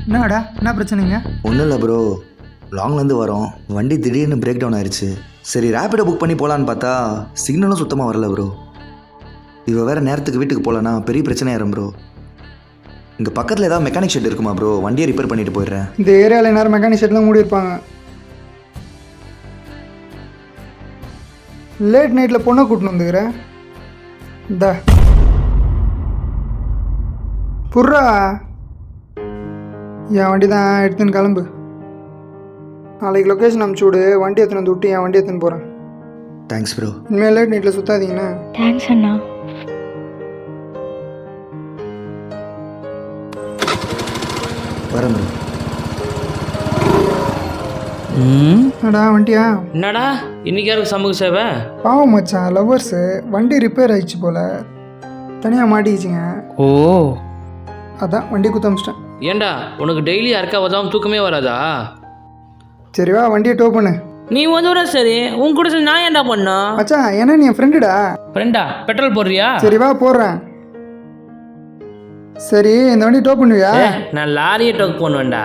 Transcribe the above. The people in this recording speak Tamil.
என்னடா என்ன பிரச்சனைங்க? ஒன்றும் இல்லை ப்ரோ, லாங்லேருந்து வரோம், வண்டி திடீர்னு பிரேக் டவுன் ஆயிடுச்சு. சரி ரேப்பிடோ புக் பண்ணி போகலான்னு பார்த்தா சிக்னலும் சுத்தமாக வரல ப்ரோ. இவ வேறு நேரத்துக்கு வீட்டுக்கு போகலன்னா பெரிய பிரச்சனையாயிரும் ப்ரோ. இங்கே பக்கத்தில் ஏதாவது மெக்கானிக் ஷெட் இருக்குமா ப்ரோ? வண்டியை ரிப்பேர் பண்ணிட்டு போயிடுறேன். இந்த ஏரியாவில் நேரம் மெக்கானிக் ஷெட்லாம் மூடி இருப்பாங்க. லேட் நைட்டில் பொண்ணை கூட்டின்னு வந்துக்கிறேன். இந்த புர்ரா என் வண்டி தான் எடுத்துன்னு கிளம்பு. நாளைக்கு லொக்கேஷன் அனுப்பிச்சி விடு, வண்டி எடுத்துன்னு வந்து விட்டு என் வண்டி எடுத்துன்னு போகிறேன். Thanks bro. இனிமேல் லேட் நைட்டில் சுற்றாதீங்கண்ணா. தேங்க்ஸ் அண்ணா. வரேன் ப்ரோ. என்னடா வண்டியா? என்னடா இன்னைக்கு யாருக்கு சமூக சேவை? பாவம் மச்சான், லவ்வர்ஸு வண்டி ரிப்பேர் ஆயிடுச்சு போல், தனியாக மாட்டிக்கிச்சிங்க. ஓ அதான் வண்டி குத்த அமிச்சிட்டேன். ஏண்டா உனக்கு டெய்லி யாருக்கா உதவாம தூக்கமே வராதா? சரி வா வண்டியை டோ பண்ணு. நீ உதவுற சரி, உன் கூட சேர்ந்து நான் ஏன்டா பண்ணோம்? மச்சான் ஏன்னா நீ என் ஃப்ரெண்டுடா. ஃப்ரெண்டா? பெட்ரோல் போடுறியா? சரி வா போடுறேன். சரி இந்த வண்டி டோ பண்ணுவியா? நான் லாரியை டோக் பண்ணுவேன்டா.